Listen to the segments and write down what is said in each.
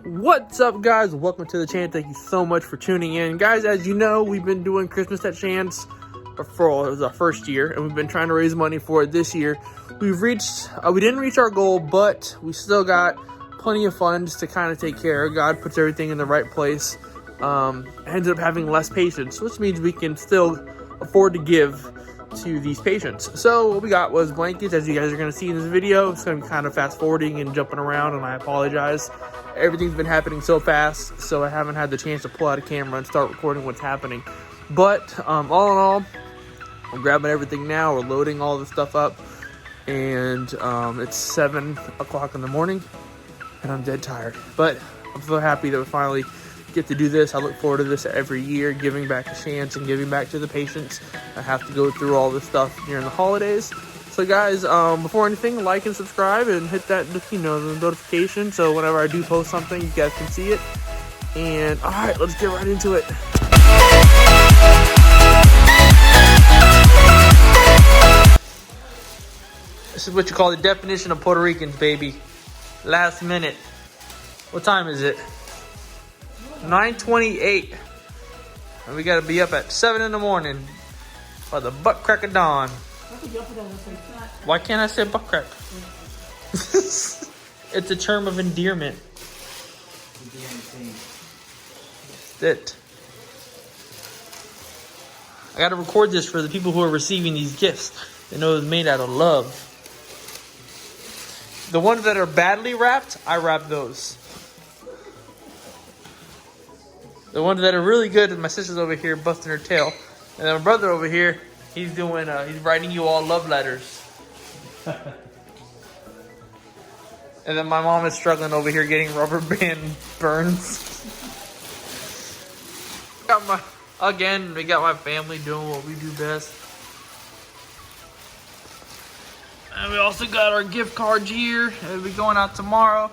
What's up, guys? Welcome to the channel. Thank you so much for tuning in, guys. As you know, we've been doing Christmas at Shands for it was our first year, and we've been trying to raise money for it this year. We've reached we didn't reach our goal, but we still got plenty of funds to kind of take care of. God puts everything in the right place. Ended up having less patients, which means we can still afford to give to these patients. So what we got was blankets, as you guys are going to see in this video. It's going to be kind of fast forwarding and jumping around, and I apologize. Everything's been happening so fast, so I haven't had the chance to pull out a camera and start recording what's happening. But all in all, I'm grabbing everything now. We're loading all the stuff up, and it's 7 o'clock in the morning, and I'm dead tired. But I'm so happy that we finally get to do this. I look forward to this every year, giving back to Shands and giving back to the patients. I have to go through all this stuff during the holidays. So guys, before anything, like and subscribe and hit that, the notification, so whenever I do post something, you guys can see it. And all right, let's get right into it. This is what you call the definition of Puerto Ricans, baby. Last minute. What time is it? 9:28. And we gotta be up at 7 in the morning by the butt crack of dawn. Why can't I say butt crack? It's a term of endearment. That's it. I gotta record this for the people who are receiving these gifts. They know it's made out of love. The ones that are badly wrapped, I wrap those. The ones that are really good, my sister's over here busting her tail. And then my brother over here, he's doing, he's writing you all love letters. And then my mom is struggling over here getting rubber band burns. We got my family doing what we do best. And we also got our gift cards here. It'll be going out tomorrow.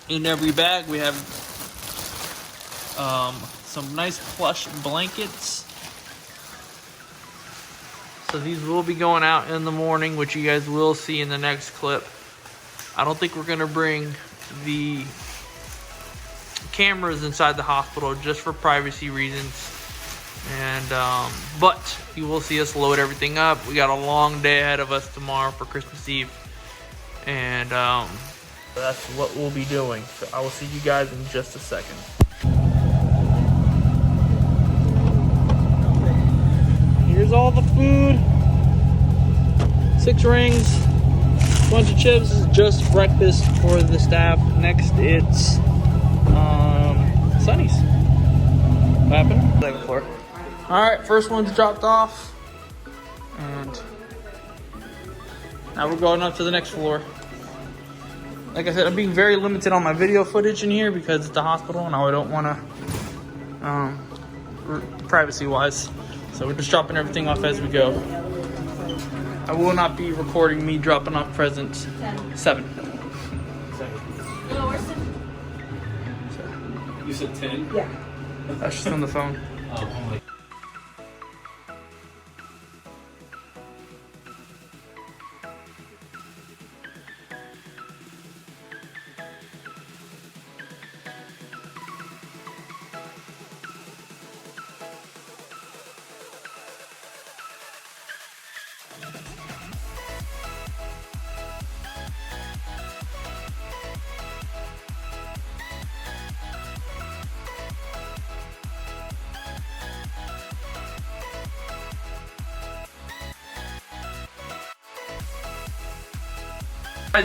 In every bag we have some nice plush blankets. So these will be going out in the morning, which you guys will see in the next clip. I don't think we're gonna bring the cameras inside the hospital just for privacy reasons. And but you will see us load everything up. We got a long day ahead of us tomorrow for Christmas Eve. And that's what we'll be doing. So I will see you guys in just a second. Here's all the food. 6 rings, bunch of chips. This is just breakfast for the staff. Next, it's Sonnys. What happened? Second floor. All right, first one's dropped off, and now we're going up to the next floor. Like I said, I'm being very limited on my video footage in here because it's a hospital, and I don't want to privacy-wise. So we're just dropping everything off as we go. I will not be recording me dropping off presents. 7. You said 10? Yeah. That's just on the phone. Oh,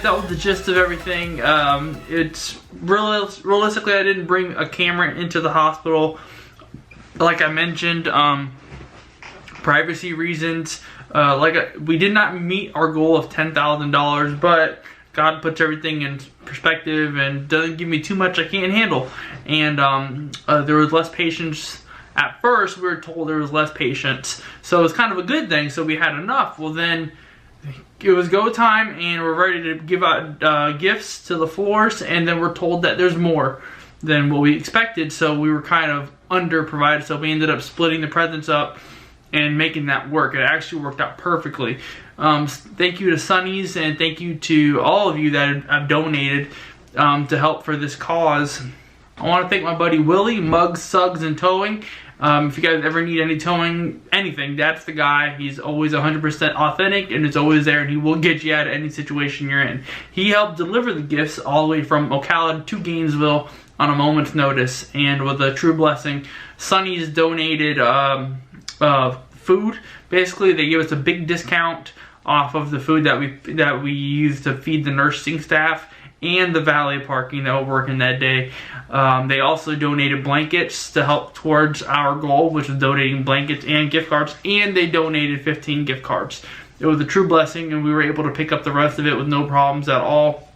That was the gist of everything. It's realistically, I didn't bring a camera into the hospital. Like I mentioned, privacy reasons. We did not meet our goal of $10,000, but God puts everything in perspective and doesn't give me too much I can't handle. And there was less patients. At first, we were told there was less patients, so it was kind of a good thing. So we had enough. Well, then it was go time, and we're ready to give out gifts to the floors, and then we're told that there's more than what we expected, so we were kind of under provided. So we ended up splitting the presents up and making that work. It actually worked out perfectly. Thank you to Sonnys, and thank you to all of you that have donated. to help for this cause. I want to thank my buddy Willie, Muggsuggs and Towing. If you guys ever need any towing, anything, that's the guy. He's always 100% authentic, and it's always there, and he will get you out of any situation you're in. He helped deliver the gifts all the way from Ocala to Gainesville on a moment's notice, and with a true blessing. Sonnys donated food. Basically, they gave us a big discount off of the food that we use to feed the nursing staff and the valet parking that were working that day. They also donated blankets to help towards our goal, which was donating blankets and gift cards, and they donated 15 gift cards. It was a true blessing, and we were able to pick up the rest of it with no problems at all.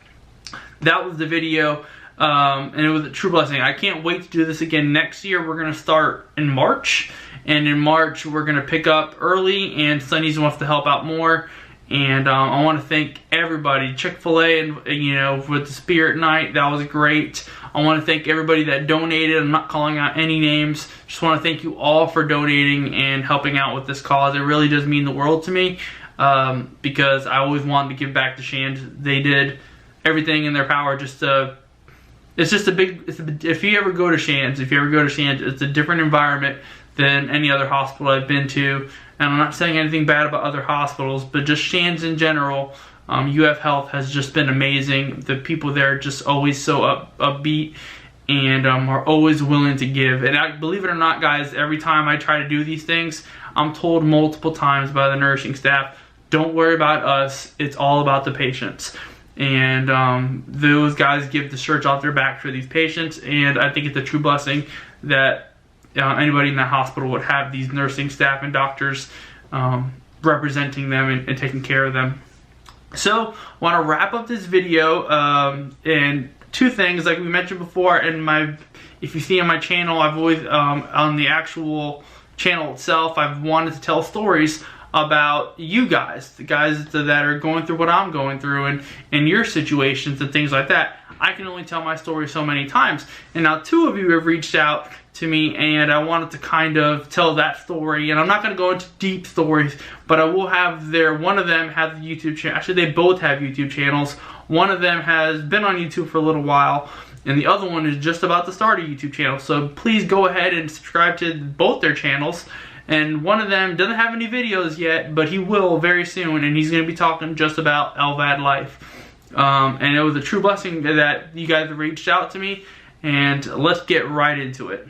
That was the video, and it was a true blessing. I can't wait to do this again next year. We're going to start in March, and in March we're going to pick up early, and Sonnys wants to help out more. And I want to thank everybody, Chick-fil-A, and you know, with the Spirit Night, that was great. I want to thank everybody that donated. I'm not calling out any names. Just want to thank you all for donating and helping out with this cause. It really does mean the world to me, because I always wanted to give back to Shands. They did everything in their power just to. It's just a big. If you ever go to Shands, it's a different environment than any other hospital I've been to. And I'm not saying anything bad about other hospitals, but just Shands in general. UF Health has just been amazing. The people there are just always so upbeat and are always willing to give. And I, believe it or not, guys, every time I try to do these things, I'm told multiple times by the nursing staff, don't worry about us, it's all about the patients. And those guys give the shirts off their back for these patients, and I think it's a true blessing that anybody in that hospital would have these nursing staff and doctors representing them and taking care of them. So I want to wrap up this video, and two things, like we mentioned before, if you see on my channel, I've always on the actual channel itself, I've wanted to tell stories about you guys, the guys that are going through what I'm going through, and your situations and things like that. I can only tell my story so many times, and now 2 of you have reached out to me, and I wanted to kind of tell that story. And I'm not going to go into deep stories, but I will have one of them has a YouTube channel. Actually, they both have YouTube channels. One of them has been on YouTube for a little while, and the other one is just about to start a YouTube channel. So please go ahead and subscribe to both their channels. And one of them doesn't have any videos yet, but he will very soon, and he's going to be talking just about Lvad life. And it was a true blessing that you guys reached out to me, and let's get right into it.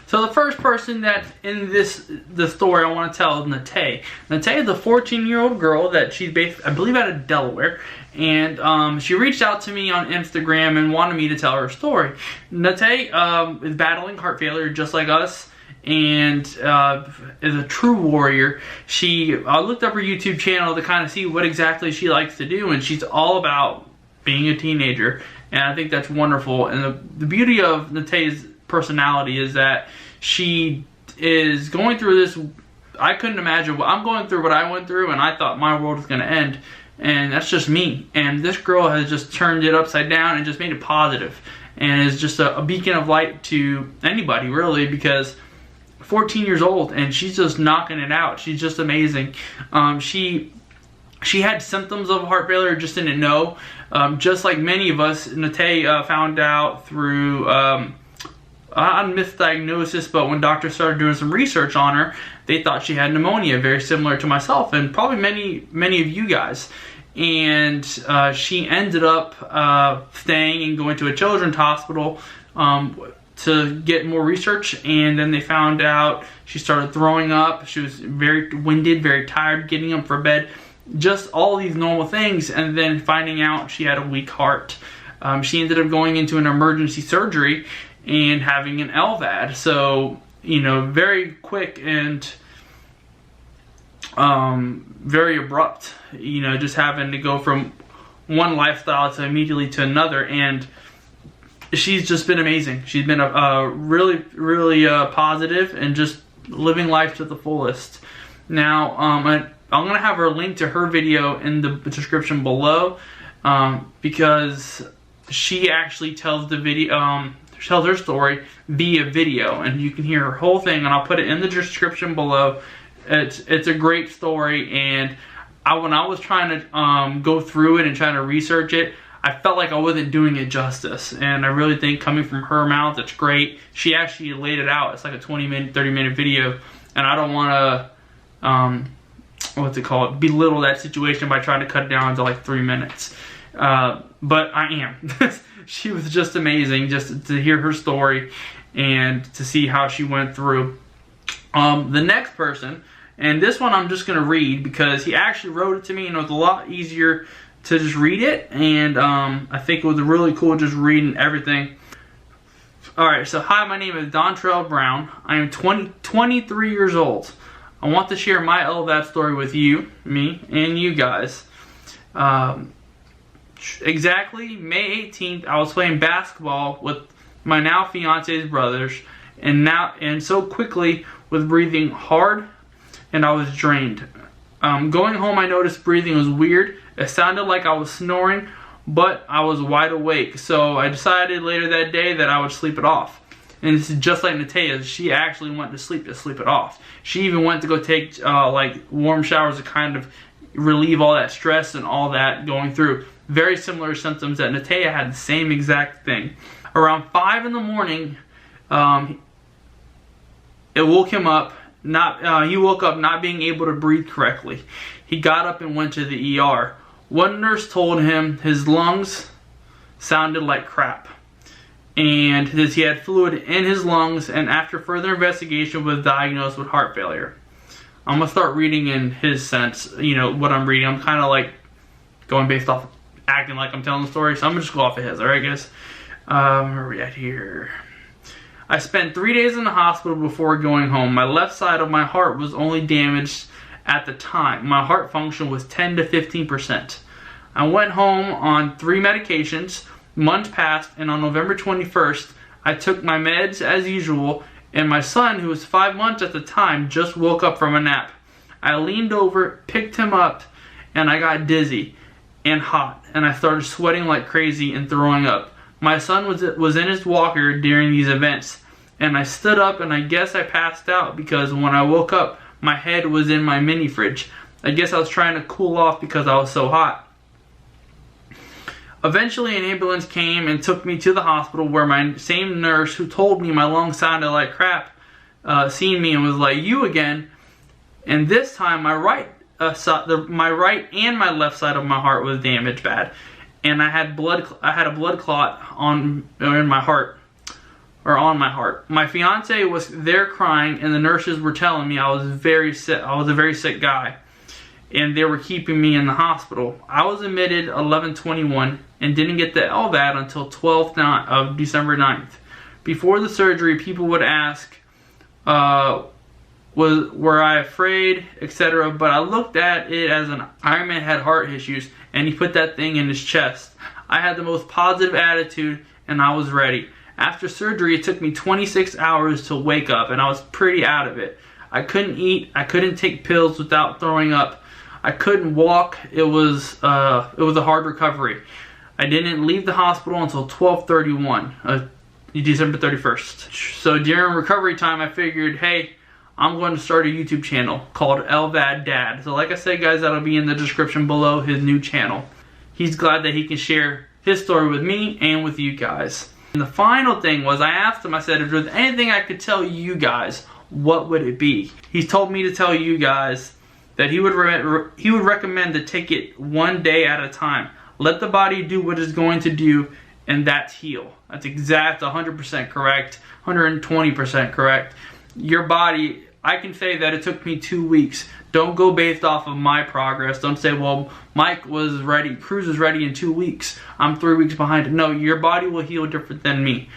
So the first person that's in the story I want to tell is Nateh. Nateh is a 14-year-old girl that she's based, I believe, out of Delaware. And she reached out to me on Instagram and wanted me to tell her story. Nateh is battling heart failure just like us, and is a true warrior. I looked up her YouTube channel to kind of see what exactly she likes to do, and she's all about being a teenager. And I think that's wonderful. And the beauty of Nateh's personality is that she is going through this. I couldn't imagine I'm going through what I went through, and I thought my world was going to end, and that's just me. And this girl has just turned it upside down and just made it positive, and is just a beacon of light to anybody, really, because 14 years old and she's just knocking it out. She's just amazing. She had symptoms of heart failure, just didn't know. Just like many of us, Nateh found out through misdiagnosis, but when doctors started doing some research on her, they thought she had pneumonia, very similar to myself and probably many of you guys. And she ended up staying and going to a children's hospital to get more research, and then they found out she started throwing up. She was very winded, very tired, getting up for bed, just all these normal things, and then finding out she had a weak heart. She ended up going into an emergency surgery and having an Lvad. So, you know, very quick and very abrupt, you know, just having to go from one lifestyle to immediately to another. And she's just been amazing. She's been really positive and just living life to the fullest. Now, I'm going to have her link to her video in the description below, because she actually tells tells her story via video, and you can hear her whole thing, and I'll put it in the description below. It's a great story, and when I was trying to go through it and trying to research it, I felt like I wasn't doing it justice. And I really think coming from her mouth, it's great. She actually laid it out. It's like a 20-minute, 30-minute video. And I don't want to, belittle that situation by trying to cut it down to like 3 minutes. But I am. She was just amazing just to hear her story and to see how she went through. The next person, and this one I'm just going to read because he actually wrote it to me and it was a lot easier to just read it. And I think it was really cool just reading everything. Alright, so hi, my name is Dantrell Brown. I am 23 years old. I want to share my Lvad story with you, me, and you guys. Exactly May 18th, I was playing basketball with my now fiance's brothers, and so quickly was breathing hard, and I was drained. Going home, I noticed breathing was weird. It sounded like I was snoring, but I was wide awake. So I decided later that day that I would sleep it off. And this is just like Nateh. She actually went to sleep it off. She even went to go take like warm showers to kind of relieve all that stress and all that going through. Very similar symptoms that Nateh had, the same exact thing. Around 5 in the morning, it woke him up. He woke up not being able to breathe correctly. He got up and went to the ER. One nurse told him his lungs sounded like crap, and he had fluid in his lungs, and after further investigation was diagnosed with heart failure. I'm going to start reading in his sense, you know, what I'm reading. I'm kind of like going based off, acting like I'm telling the story, so I'm going to just go off of his, alright guys? Where are we at here? I spent 3 days in the hospital before going home. My left side of my heart was only damaged at the time. My heart function was 10 to 15%. I went home on 3 medications. Months passed, and on November 21st, I took my meds as usual, and my son, who was 5 months at the time, just woke up from a nap. I leaned over, picked him up, and I got dizzy and hot, and I started sweating like crazy and throwing up. My son was in his walker during these events, and I stood up, and I guess I passed out because when I woke up, my head was in my mini fridge. I guess I was trying to cool off because I was so hot. Eventually, an ambulance came and took me to the hospital where my same nurse who told me my lungs sounded like crap seen me and was like, "You again?" And this time, my right and my left side of my heart was damaged bad, and I had a blood clot on my heart. My fiance was there crying, and the nurses were telling me I was very sick. I was a very sick guy, and they were keeping me in the hospital. I was admitted 11/21 and didn't get the Lvad until 12th of December 9th. Before the surgery, people would ask, were I afraid, etc. But I looked at it as an Iron Man had heart issues, and he put that thing in his chest. I had the most positive attitude, and I was ready. After surgery, it took me 26 hours to wake up, and I was pretty out of it. I couldn't eat. I couldn't take pills without throwing up. I couldn't walk. It was a hard recovery. I didn't leave the hospital until 12/31, December 31st. So during recovery time, I figured, hey, I'm going to start a YouTube channel called Lvad Dad. So like I said, guys, that'll be in the description below, his new channel. He's glad that he can share his story with me and with you guys. And the final thing was, I asked him, I said, if there's anything I could tell you guys, what would it be? He told me to tell you guys that he would recommend to take it one day at a time. Let the body do what it's going to do, and that's heal. That's exact, 100% correct, 120% correct. Your body, I can say that it took me 2 weeks. Don't go based off of my progress. Don't say, well, Mike was ready, Cruz was ready in 2 weeks. I'm 3 weeks behind. No, your body will heal different than me.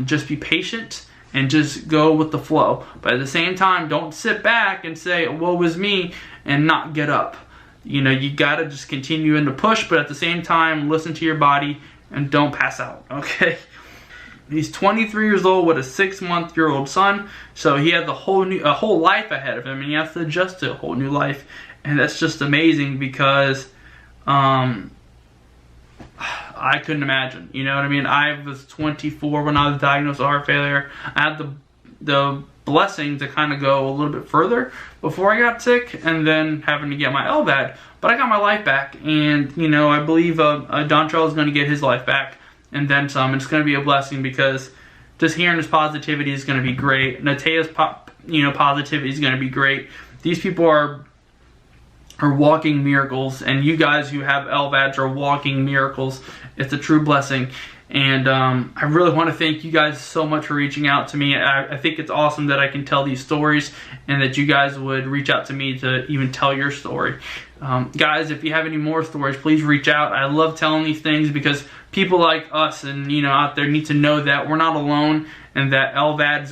Just be patient and just go with the flow. But at the same time, don't sit back and say, woe is me, and not get up. You know, you gotta just continue in the push, but at the same time, listen to your body and don't pass out, okay? He's 23 years old with a 6-month-old son, so he has a whole life ahead of him, and he has to adjust to a whole new life, and that's just amazing because I couldn't imagine. You know what I mean? I was 24 when I was diagnosed with heart failure. I had the blessing to kind of go a little bit further before I got sick, and then having to get my Lvad. But I got my life back, and you know, I believe Dantrell is going to get his life back, and then some. It's going to be a blessing, because just hearing his positivity is going to be great. Nateh's positivity is going to be great. These people are walking miracles, and you guys who have Lvads are walking miracles. It's a true blessing. And I really want to thank you guys so much for reaching out to me. I think it's awesome that I can tell these stories, and that you guys would reach out to me to even tell your story. Guys, if you have any more stories, please reach out. I love telling these things, because people like us and out there need to know that we're not alone, and that Lvads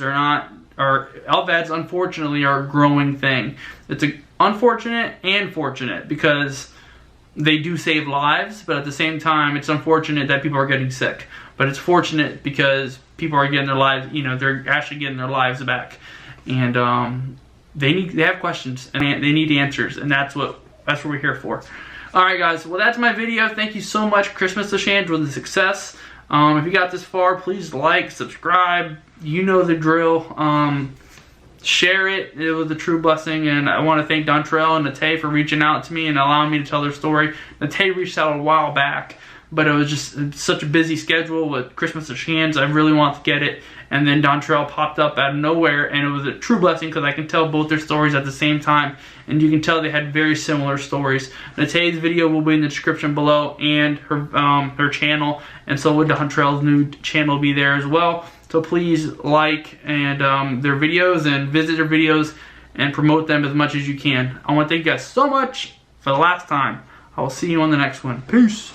Lvads unfortunately are a growing thing. It's unfortunate and fortunate, because they do save lives, but at the same time, it's unfortunate that people are getting sick. But it's fortunate because people are getting their lives, they're actually getting their lives back. And they have questions, and they need answers, and that's what we're here for. Alright guys, well that's my video. Thank you so much. Christmas to Shands was a success. If you got this far, please like, subscribe. You know the drill. Share it. It was a true blessing, and I want to thank Dantrell and Nateh for reaching out to me and allowing me to tell their story. Nateh reached out a while back, but it was just such a busy schedule with Christmas of Shands. I really wanted to get it, and then Dantrell popped up out of nowhere, and it was a true blessing, because I can tell both their stories at the same time, and you can tell they had very similar stories. Nateh's video will be in the description below, and her channel, and so would Dantrell's new channel be there as well. So please like and their videos, and visit their videos, and promote them as much as you can. I want to thank you guys so much for the last time. I will see you on the next one. Peace.